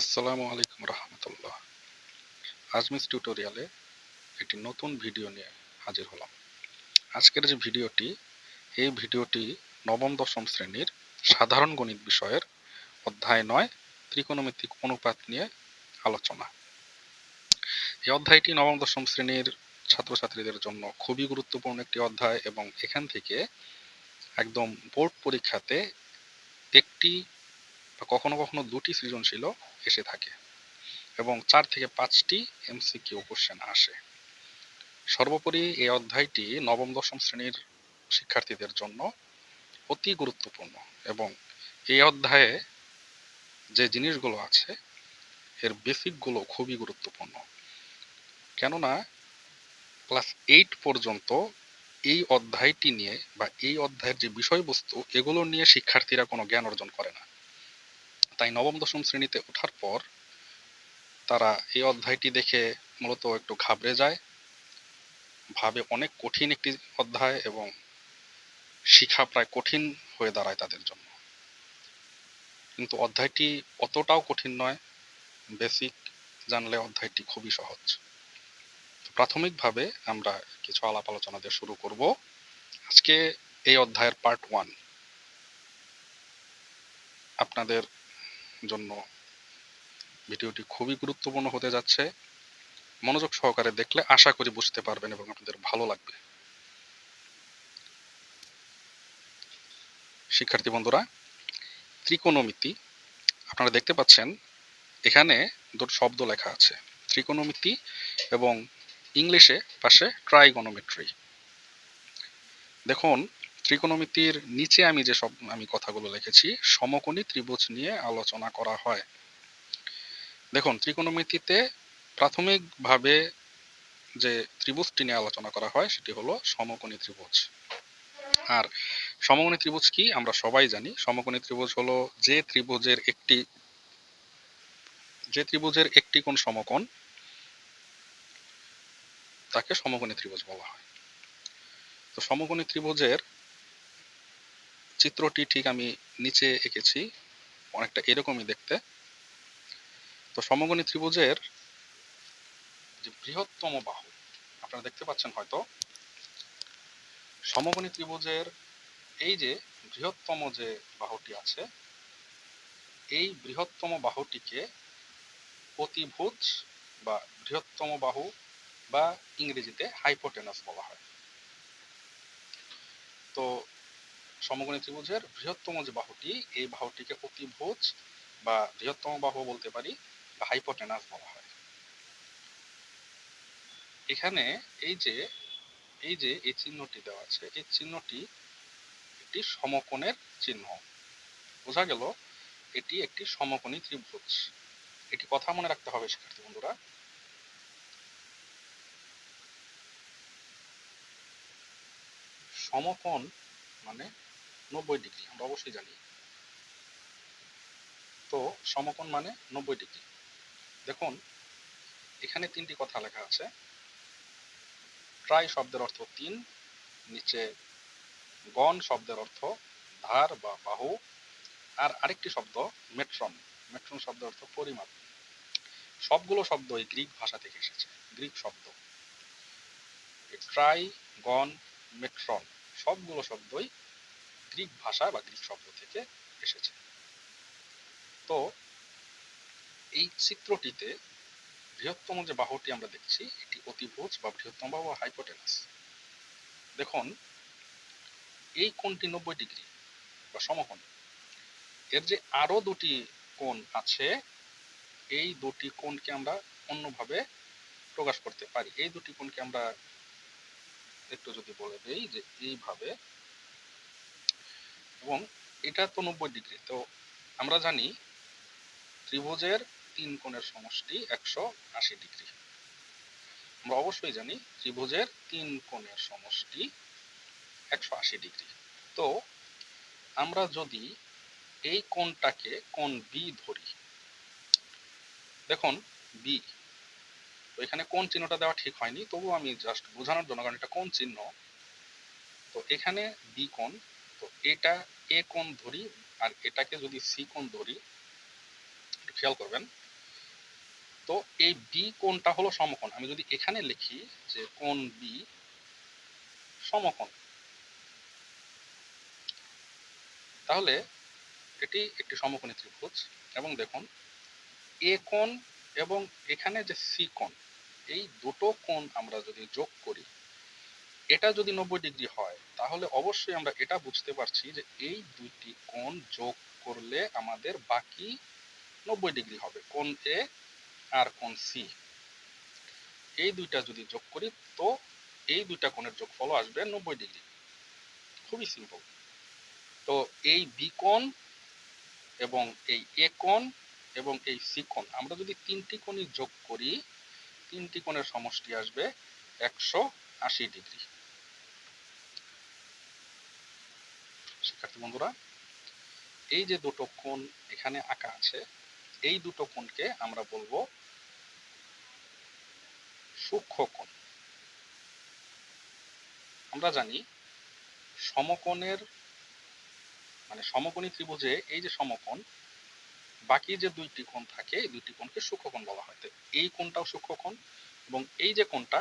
আসসালামু আলাইকুম রহমতুল্লাহ। আজমিস টিউটোরিয়ালে একটি নতুন ভিডিও নিয়ে হাজির হলাম। আজকের যে ভিডিওটি, এই ভিডিওটি নবম দশম শ্রেণীর সাধারণ গণিত বিষয়ের অধ্যায় 9 ত্রিকোণমিতিক অনুপাত নিয়ে আলোচনা। এই অধ্যায়টি নবম দশম শ্রেণীর ছাত্রছাত্রীদের জন্য খুবই গুরুত্বপূর্ণ একটি অধ্যায় এবং এখান থেকে একদম বোর্ড পরীক্ষাতে একটি বা কখনো কখনো দুটি সৃজনশীল এসে থাকে এবং 4 থেকে 5টি এমসিকিউ কোশ্চেন আসে। সর্বোপরি এই অধ্যায়টি নবম দশম শ্রেণীর শিক্ষার্থীদের জন্য অতি গুরুত্বপূর্ণ এবং এই অধ্যায়ে যে জিনিসগুলো আছে এর বেসিকগুলো খুবই গুরুত্বপূর্ণ, কেননা ক্লাস 8 পর্যন্ত এই অধ্যায়টি নিয়ে বা এই অধ্যায়ের যে বিষয়বস্তু এগুলো নিয়ে শিক্ষার্থীরা কোনো জ্ঞান অর্জন করে না। তাই নবম দশম শ্রেণীতে ওঠার পর তারা এই অধ্যায়টি দেখে মূলত একটু ঘাবড়ে যায়, ভাবে অনেক কঠিন একটি অধ্যায় এবং শিক্ষা প্রায় কঠিন হয়ে দাঁড়ায় তাদের জন্য। কিন্তু অধ্যায়টি অতটাও কঠিন নয়, বেসিক জানলে অধ্যায়টি খুবই সহজ। প্রাথমিকভাবে আমরা কিছু আলাপ আলোচনা দিয়ে শুরু করব। আজকে এই অধ্যায়ের পার্ট 1 আপনাদের জন্য ভিডিওটি খুবই গুরুত্বপূর্ণ হতে যাচ্ছে। মনোযোগ সহকারে দেখলে আশা করি বুঝতে পারবেন এবং আপনাদের ভালো লাগবে। শিক্ষার্থী বন্ধুরা, ত্রিকোণমিতি আপনারা দেখতে পাচ্ছেন এখানে দুটো শব্দ লেখা আছে, ত্রিকোণমিতি এবং ইংলিশে পাশে ট্রাইগোনোমেট্রি। দেখুন, ত্রিকোণমিতির নিচে আমি কথাগুলো লিখেছি, সমকোণী ত্রিভুজ নিয়ে আলোচনা করা হয়। দেখুন, ত্রিকোণমিতিতে প্রাথমিকভাবে যে ত্রিভুজটি নিয়ে আলোচনা করা হয় সেটি হলো সমকোণী ত্রিভুজ। আর সমকোণী ত্রিভুজ কি আমরা সবাই জানি। সমকোণী ত্রিভুজ হলো যে ত্রিভুজের একটি কোণ সমকোণ, তাকে সমকোণী ত্রিভুজ বলা হয়। তো সমকোণী ত্রিভুজের চিত্রটি ঠিক আমি নিচে এঁকেছি, অনেকটা এরকমই দেখতে। তো সমকোণী ত্রিভুজের যে বৃহত্তম বাহু আপনারা দেখতে পাচ্ছেন হয়তো, সমকোণী ত্রিভুজের এই যে বৃহত্তম যে বাহুটি আছে, এই বৃহত্তম বাহুটিকে অতিভুজ বা বৃহত্তম বাহু বা ইংরেজিতে হাইপোটেনাস বলা হয়। তো সমকোণী ত্রিভুজের বৃহত্তম যে বাহুটি, এই বাহুটিকে অতিভুজ বা বৃহত্তম বাহু বলতে পারি বা হাইপোটেনাস বলা হয়। এখানে এই চিহ্নটি দেওয়া আছে, এই চিহ্নটি একটি সমকোণের চিহ্ন। বোঝা গেল এটি একটি সমকোণী ত্রিভুজ। এটি কথা মনে রাখতে হবে শিক্ষার্থী বন্ধুরা। সমকোণ মানে 90 ডিগ্রি, আমরা অবশ্যই জানি। তো সমকোণ মানে 90 ডিগ্রি। দেখুন, এখানে 3টি কথা লেখা আছে। ট্রাই শব্দের অর্থ 3, নিচে গণ শব্দের অর্থ ধার বা বাহু, আর আরেকটি শব্দ মেট্রন। মেট্রন শব্দের অর্থ পরিমাপ। সবগুলো শব্দই গ্রিক ভাষা থেকে এসেছে, গ্রিক শব্দ। ট্রাই, গণ, মেট্রন সবগুলো শব্দই গ্রিক ভাষা বা গ্রিক শব্দ থেকে এসেছে। তো এই চিত্রটিতে বৃহত্তম যে বাহুটি আমরা দেখছি, এটি অতিভুজ বা বৃহত্তম বাহু হাইপোটেনাস। দেখুন, এই কোণটি 90 ডিগ্রি বা সমকোণ। এর যে আরো দুটি কোণ আছে, এই দুটি কোণকে আমরা অন্যভাবে প্রকাশ করতে পারি। এই দুটি কোণকে আমরা একটু যদি বলে দেই যে এইভাবে, এবং এটা তো 90 ডিগ্রি। তো আমরা জানি ত্রিভুজের 3 কোণের সমষ্টি 180 ডিগ্রি। আমরা অবশ্যই জানি ত্রিভুজের 3 কোণের সমষ্টি 180 ডিগ্রি। তো আমরা যদি এই কোণটাকে কোণ বি ধরি, দেখুন বি, তো এখানে কোণ চিহ্নটা দেওয়া ঠিক হয়নি, তবু আমি জাস্ট বোঝানোর জন্য, কারণ এটা কোণ চিহ্ন। তো এখানে বি কোণ, তো এটা এ কোণ ধরি আর এটাকে যদি সি কোণ ধরি, একটু খেয়াল করবেন। তো এই বি কোণটা হলো সমকোণ। আমি যদি এখানে লিখি যে কোণ বি সমকোণ, তাহলে এটি একটি সমকোণী ত্রিভুজ। এবং দেখুন এ কোণ এবং এখানে যে সি কোণ, এই দুটো কোণ আমরা যদি যোগ করি, এটা যদি 90 ডিগ্রি হয়, তাহলে অবশ্যই আমরা এটা বুঝতে পারছি যে এই দুইটি কোণ যোগ করলে আমাদের বাকি 90 ডিগ্রি হবে, কোণ এ আর কোণ সি। এই দুইটা যদি যোগ করি তো এই দুইটা কোণের যোগফল আসবে 90 ডিগ্রি। খুবই সিম্পল। তো এই বি কোণ এবং এই এ কোণ এবং এই সি কোণ, আমরা যদি তিনটি কোণই যোগ করি, তিনটি কোণের সমষ্টি আসবে 180 ডিগ্রি। শিক্ষার্থী বন্ধুরা, এই যে দুটো কোণ এখানে আঁকা আছে, এই দুটো কোণকে আমরা বলবো সূক্ষ্ম কোণ। আমরা জানি সমকোণের মানে সমকোণী ত্রিভুজে এই যে সমকোণ, বাকি যে দুইটি কোণ থাকে এই দুইটি কোণকে সূক্ষ্মকোণ বলা হয়। তো এই কোণটাও সূক্ষ্মকোণ এবং এই যে কোণটা,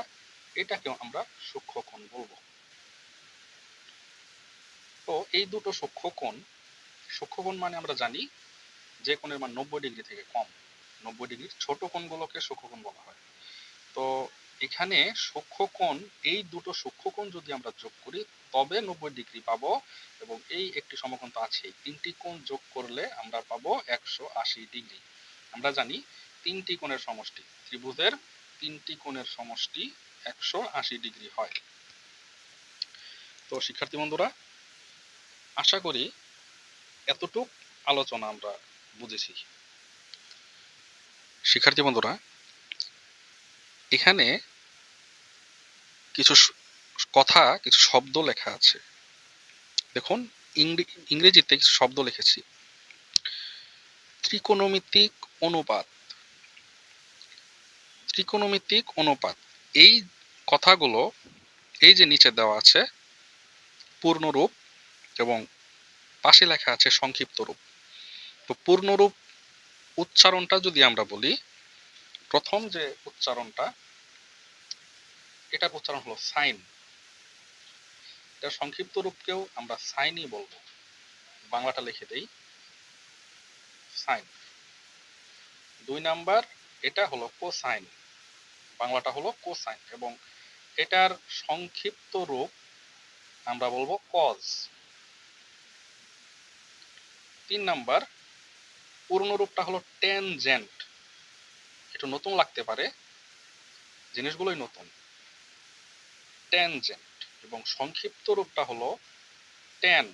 এটাকেও আমরা সূক্ষ্মকোণ বলবো। তো এই দুটো সূক্ষ্মকোণ মানে আমরা জানি যে কোণের মান 90 ডিগ্রি থেকে কম, 90 ডিগ্রির ছোট কোণগুলোকে সূক্ষ্মকোণ বলা হয়। তো এখানে সূক্ষ্মকোণ, এই দুটো সূক্ষ্মকোণ যদি আমরা যোগ করি তবে 90 ডিগ্রি পাবো। এবং এই একটি সমকোণ তো আছেই, তিনটি কোণ যোগ করলে আমরা পাবো 180 ডিগ্রি। আমরা জানি তিনটি কোণের সমষ্টি, ত্রিভুজের তিনটি কোণের সমষ্টি 180 ডিগ্রি হয়। তো শিক্ষার্থী বন্ধুরা, আশা করি এতটুক আলোচনা আমরা বুঝেছি। শিক্ষার্থী বন্ধুরা, এখানে কিছু কথা, কিছু শব্দ লেখা আছে। দেখুন ইংরেজিতে কিছু শব্দ লিখেছি। ত্রিকোণমিতিক অনুপাত, ত্রিকোণমিতিক অনুপাত, এই কথাগুলো এই যে নিচে দেওয়া আছে পূর্ণরূপ এবং পাশে লেখা আছে সংক্ষিপ্ত রূপ। তো পূর্ণরূপ উচ্চারণটা যদি আমরা বলি, প্রথম যে উচ্চারণটা, এটার উচ্চারণ হলো সাইন। এটা সংক্ষিপ্ত রূপকেও আমরা সাইনই বলবো। বাংলাটা লিখে দেই, সাইন। 2 নাম্বার, এটা হলো কোসাইন, বাংলাটা হলো কোসাইন। এবং এটার সংক্ষিপ্ত রূপ আমরা বলবো কজ। 3 নাম্বার, পূর্ণরূপটা হলো ট্যানজেন্ট। একটু নতুন লাগতে পারে, জিনিসগুলোই নতুন, ট্যানজেন্ট। এবং সংক্ষিপ্ত রূপটা হলো ট্যান।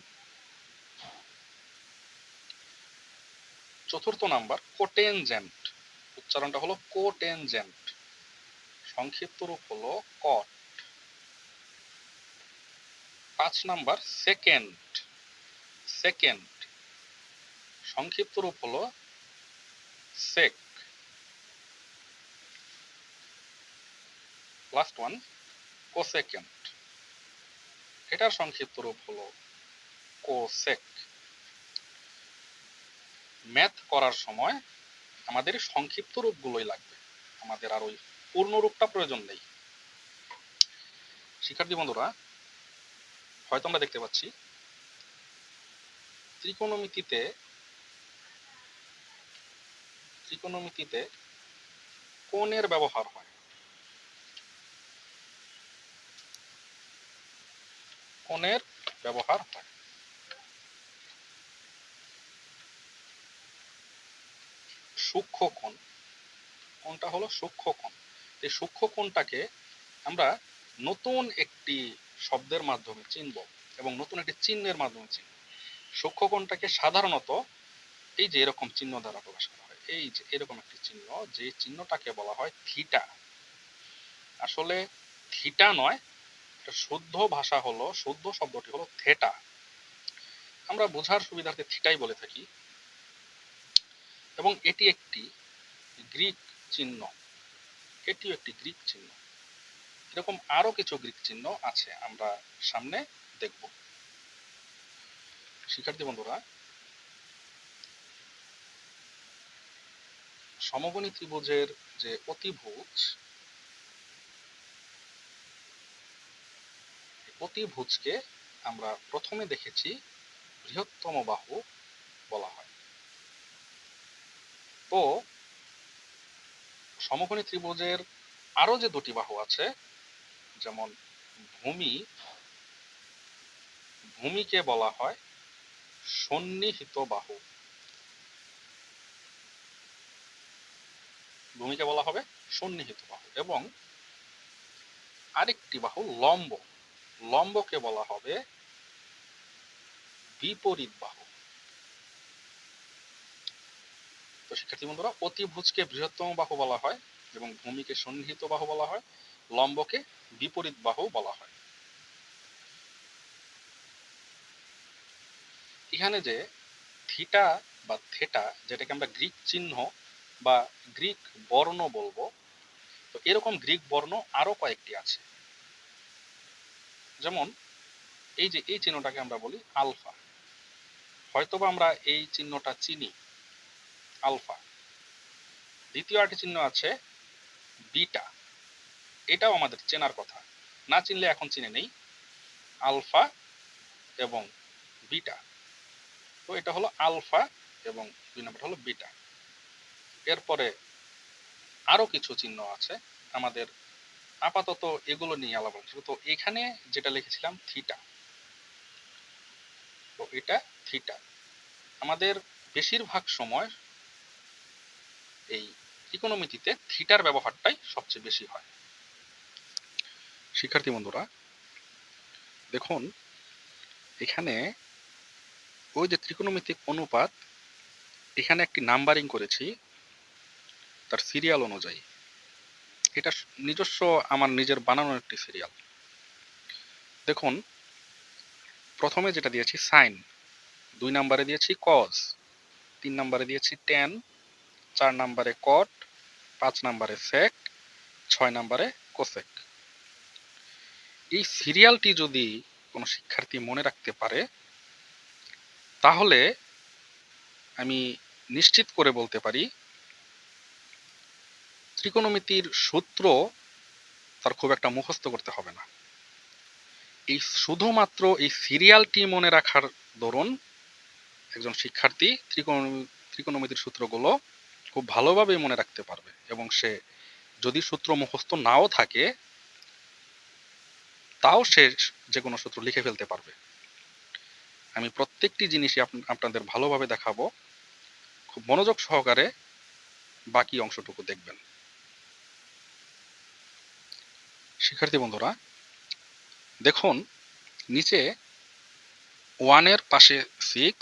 4র্থ নাম্বার, কোটেনজেন্ট, উচ্চারণটা হলো কোটেনজেন্ট, সংক্ষিপ্ত রূপ হলো কট। 5 নাম্বার, সেকেন্ড, সেকেন্ড, সংক্ষিপ্ত রূপ হলো সেক। লাস্ট ওয়ান, কোসেকেন্ড, এটার সংক্ষিপ্ত রূপ হলো কোসেক। ম্যাথ করার সময় আমাদের সংক্ষিপ্ত রূপগুলোই লাগবে, আমাদের আর ওই পূর্ণ রূপটা প্রয়োজন নেই। শিক্ষার্থী বন্ধুরা, হয়তো আমরা দেখতে পাচ্ছি ত্রিকোণমিতিতে কোণের ব্যবহার হয়। কোণের ব্যবহার হয়। সূক্ষ্ম কোণ, কোণটা হলো সূক্ষ্ম কোণ। এই সূক্ষ্ম কোণটাকে আমরা নতুন একটি শব্দের মাধ্যমে চিনব এবং নতুন একটি চিহ্নের মাধ্যমে চিনব। সূক্ষ্ম কোণটাকে সাধারণত এই যে এরকম চিহ্ন দ্বারা প্রকাশ করা হয়, এই যে এরকম একটি চিহ্ন, যে চিহ্নটাকে বলা হয় থিটা। আসলে থিটা নয়, শুদ্ধ ভাষা হলো, শুদ্ধ শব্দটি হলো থেটা। আমরা বোঝার সুবিধার্থে থিটাই বলে থাকি। এবং এটি একটি গ্রিক চিহ্ন, এটিও একটি গ্রিক চিহ্ন। এরকম আরো কিছু গ্রিক চিহ্ন আছে, আমরা সামনে দেখব। শিক্ষার্থী বন্ধুরা, সমকোণী ত্রিভুজের যে অতিভুজ, অতিভুজকে আমরা প্রথমে দেখেছি বৃহত্তম বাহু বলা হয়। তো সমকোণী ত্রিভুজের আরো যে দুটি বাহু আছে, যেমন ভূমি, ভূমিকে বলা হয় সন্নিহিত বাহু। ভূমিকে বলা হবে সন্নিহিত বাহু। এবং আরেকটি বাহু লম্ব, লম্বকে বলা হবে বিপরীত বাহু। তো শিক্ষার্থী বন্ধুরা, অতিভুজকে বৃহত্তম বাহু বলা হয় এবং ভূমিকে সন্নিহিত বাহু বলা হয়, লম্বকে বিপরীত বাহু বলা হয়। এখানে যে থিটা বা থেটা, যেটাকে আমরা গ্রিক চিহ্ন বা গ্রিক বর্ণ বলবো, তো এরকম গ্রিক বর্ণ আরো কয়েকটি আছে। যেমন এই যে এই চিহ্নটাকে আমরা বলি আলফা, হয়তোবা আমরা এই চিহ্নটা চিনি, আলফা। দ্বিতীয় আরেকটি চিহ্ন আছে বিটা, এটাও আমাদের চেনার কথা, না চিনলে এখন চিনে নেই, আলফা এবং বিটা। তো এটা হলো আলফা এবং দুই নম্বর হলো বিটা। এরপরে আরো কিছু চিহ্ন আছে, আমাদের আপাতত এগুলো নিয়ে আলাপ আলোচনা। তো এখানে যেটা লিখেছিলাম থিটা, তো এটা থিটা। আমাদের বেশিরভাগ সময় এই ত্রিকোণমিতিতে থিটার ব্যবহারটাই সবচেয়ে বেশি হয়। শিক্ষার্থী বন্ধুরা, দেখুন এখানে ওই যে ত্রিকোণমিতিক অনুপাত, এখানে একটি নাম্বারিং করেছি তার সিরিয়াল অনুযায়ী। এটা নিজস্ব আমার নিজের বানানো একটি সিরিয়াল। দেখুন প্রথমে যেটা দিয়েছি সাইন, 2 নম্বরে দিয়েছি কজ, 3 নম্বরে দিয়েছি ট্যান, 4 নম্বরে কট, 5 নম্বরে সেক, 6 নম্বরে কোসেক। এই সিরিয়ালটি যদি কোনো শিক্ষার্থী মনে রাখতে পারে, তাহলে আমি নিশ্চিত করে বলতে পারি ত্রিকোণমিতির সূত্র তার খুব একটা মুখস্থ করতে হবে না। এই শুধুমাত্র এই সিরিয়ালটি মনে রাখার দরুন একজন শিক্ষার্থী ত্রিকোণমিতির সূত্রগুলো খুব ভালোভাবে মনে রাখতে পারবে, এবং সে যদি সূত্র মুখস্থ নাও থাকে তাও সে যে কোনো সূত্র লিখে ফেলতে পারবে। আমি প্রত্যেকটি জিনিসই আপনাদের ভালোভাবে দেখাবো, খুব মনোযোগ সহকারে বাকি অংশটুকু দেখবেন। শিক্ষার্থী বন্ধুরা, দেখুন নিচে 1 এর পাশে 6,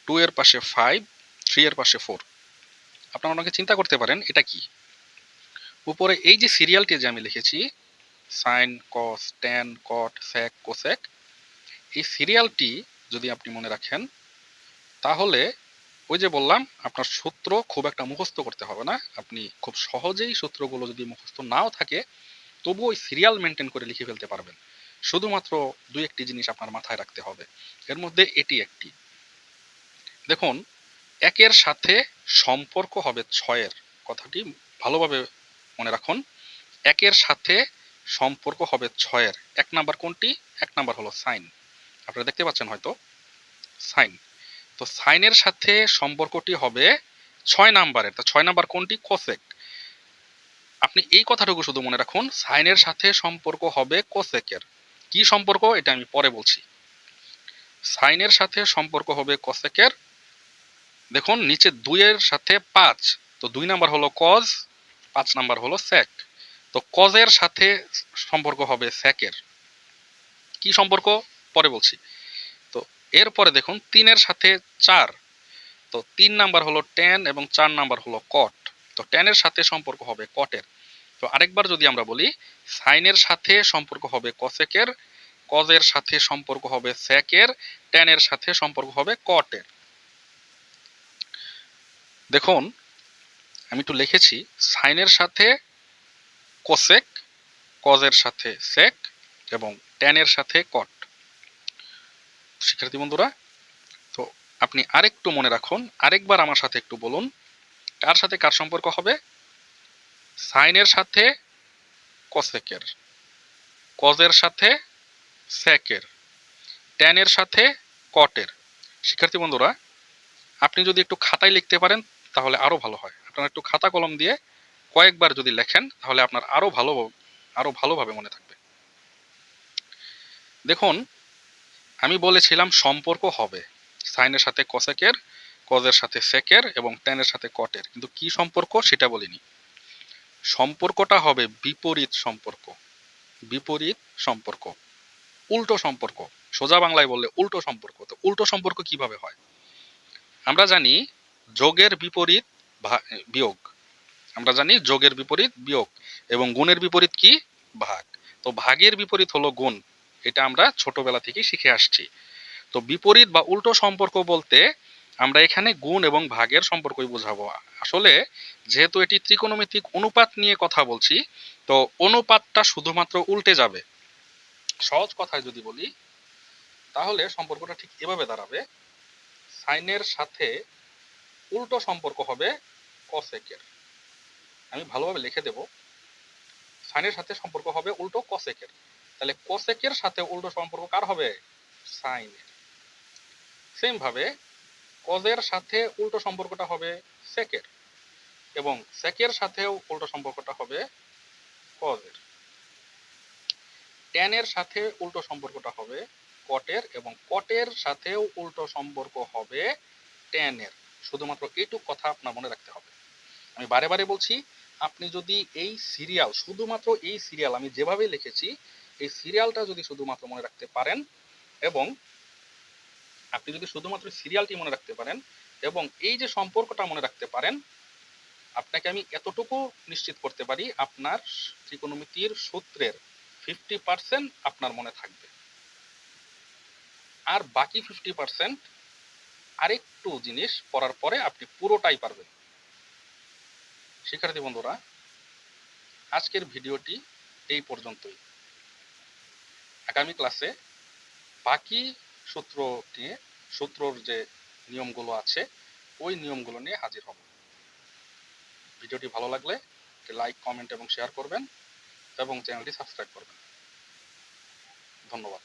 2 এর পাশে 5, 3 এর পাশে 4। আপনারা অনেকে চিন্তা করতে পারেন এটা কি। উপরে এই যে সিরিয়ালটি যে আমি লিখেছি সাইন, কস, ট্যান, কট, সেক, কোসেক, এই সিরিয়ালটি যদি আপনি মনে রাখেন, তাহলে ওই যে বললাম আপনার সূত্র খুব একটা মুখস্থ করতে হবে না। আপনি খুব সহজেই সূত্রগুলো যদি মুখস্থ নাও থাকে তবুও ওই সিরিয়াল মেনটেন করে লিখে ফেলতে পারবেন। শুধুমাত্র 2-1টি জিনিস আপনার মাথায় রাখতে হবে। এর মধ্যে এটি একটি। দেখুন 1 এর সাথে সম্পর্ক হবে 6 এর, কথাটি ভালোভাবে মনে রাখুন। 1 এর সাথে সম্পর্ক হবে 6 এর। 1 নাম্বার কোনটি? 1 নাম্বার হলো সাইন। আপনারা দেখতে পাচ্ছেন হয়তো সাইন। তো সাইনের সাথে সম্পর্কটি হবে 6 নাম্বারের। তো 6 নাম্বার কোনটি? কোসেক। আপনি এই কথাটুকু শুধু মনে রাখুন, সাইনের সাথে সম্পর্ক হবে কোসেকের। কি সম্পর্ক এটা আমি পরে বলছি। সাইনের সাথে সম্পর্ক হবে কোসেকের। দেখুন নিচে 2 এর সাথে 5, তো 2 নাম্বার হলো কজ, 5 নাম্বার হলো সেক। তো কজের সাথে সম্পর্ক হবে সেকের। কি সম্পর্ক পরে বলছি। তো এরপরে দেখুন 3 এর সাথে 4, তো 3 নাম্বার হলো ট্যান এবং 4 নাম্বার হলো কট। তো ট্যানের সাথে সম্পর্ক হবে কটের। তো আরেকবার যদি আমরা বলি, সাইনের সাথে সম্পর্ক হবে কসেকের, কজের সাথে সম্পর্ক হবে সেকের, ট্যানের সাথে সম্পর্ক হবে কটের। দেখুন আমি একটু লিখেছি, সাইনের সাথে কোসেক, কজের সাথে সেক এবং ট্যানের সাথে কট। শিক্ষার্থী বন্ধুরা, তো আপনি আরেকটু মনে রাখুন, আরেকবার আমার সাথে একটু বলুন, কার সাথে কার সম্পর্ক হবে? সাইনের সাথে কসেকের, কজের সাথে সেকের, ট্যানের সাথে কটের। শিক্ষার্থী বন্ধুরা, আপনি যদি একটু খাতায় লিখতে পারেন তাহলে আরো ভালো হয়। আপনারা একটু খাতা কলম দিয়ে কয়েকবার যদি লেখেন তাহলে আপনার আরো ভালোভাবে মনে থাকবে। দেখুন, আমি বলেছিলাম সম্পর্ক হবে সাইনের সাথে কসেকের, কজের সাথে সেকের এবং ট্যানের সাথে কটের, কিন্তু কি সম্পর্ক সেটা বলিনি। সম্পর্কটা হবে বিপরীত সম্পর্ক, বিপরীত সম্পর্ক, উল্টো সম্পর্ক। সোজা বাংলায় বললে উল্টো সম্পর্ক। তো উল্টো সম্পর্ক কিভাবে হয়? আমরা জানি যোগের বিপরীত বিয়োগ, আমরা জানি যোগের বিপরীত বিয়োগ এবং গুণের বিপরীত কি? ভাগ। তো ভাগের বিপরীত হলো গুণ, এটা আমরা ছোটবেলা থেকেই শিখে আসছি। তো বিপরীত বা উল্টো সম্পর্ক বলতে আমরা এখানে গুণ এবং ভাগের সম্পর্কই বোঝাবো। আসলে যেহেতু এটি ত্রিকোণমিতিক অনুপাত নিয়ে কথা বলছি, তো অনুপাতটা শুধুমাত্র উল্টে যাবে। সহজ কথায় যদি বলি তাহলে সম্পর্কটা ঠিক এভাবে দাঁড়াবে, সাইনের সাথে উল্টো সম্পর্ক হবে কসেকের। আমি ভালোভাবে লিখে দেব, সাইনের সাথে সম্পর্ক হবে উল্টো কসেকের। তাহলে কোসেকের সাথে উল্টো সম্পর্ক কার হবে? সাইনের। সেম ভাবে কজের সাথে উল্টো সম্পর্কটা হবে সেকের এবং সেকের সাথেও উল্টো সম্পর্কটা হবে কজের। ট্যানের সাথে উল্টো সম্পর্কটা হবে কটের এবং কটের সাথেও উল্টো সম্পর্ক হবে ট্যানের। শুধুমাত্র এইটুক কথা আপনার মনে রাখতে হবে। আমি বারে বারে বলছি, আপনি যদি এই সিরিয়াল, শুধুমাত্র এই সিরিয়াল আমি যেভাবে লিখেছি এই সিরিয়ালটা যদি শুধুমাত্র মনে রাখতে পারেন এবং আপনি যদি শুধুমাত্র সিরিয়ালটি মনে রাখতে পারেন এবং এই যে সম্পর্কটা মনে রাখতে পারেন, আপনাকে আমি এতটুকু নিশ্চিত করতে পারি আপনার ত্রিকোণমিতির সূত্রের 50% আপনার মনে থাকবে, আর বাকি 50% আরেকটু জিনিস পড়ার পরে আপনি পুরোটাই পারবেন। শিক্ষার্থী বন্ধুরা, আজকের ভিডিওটি এই পর্যন্তই। আগামী ক্লাসে বাকি সূত্র নিয়ে, সূত্রর যে নিয়মগুলো আছে ওই নিয়মগুলো নিয়ে হাজির হব। ভিডিওটি ভালো লাগলে লাইক, কমেন্ট এবং শেয়ার করবেন এবং চ্যানেলটি সাবস্ক্রাইব করবেন। ধন্যবাদ।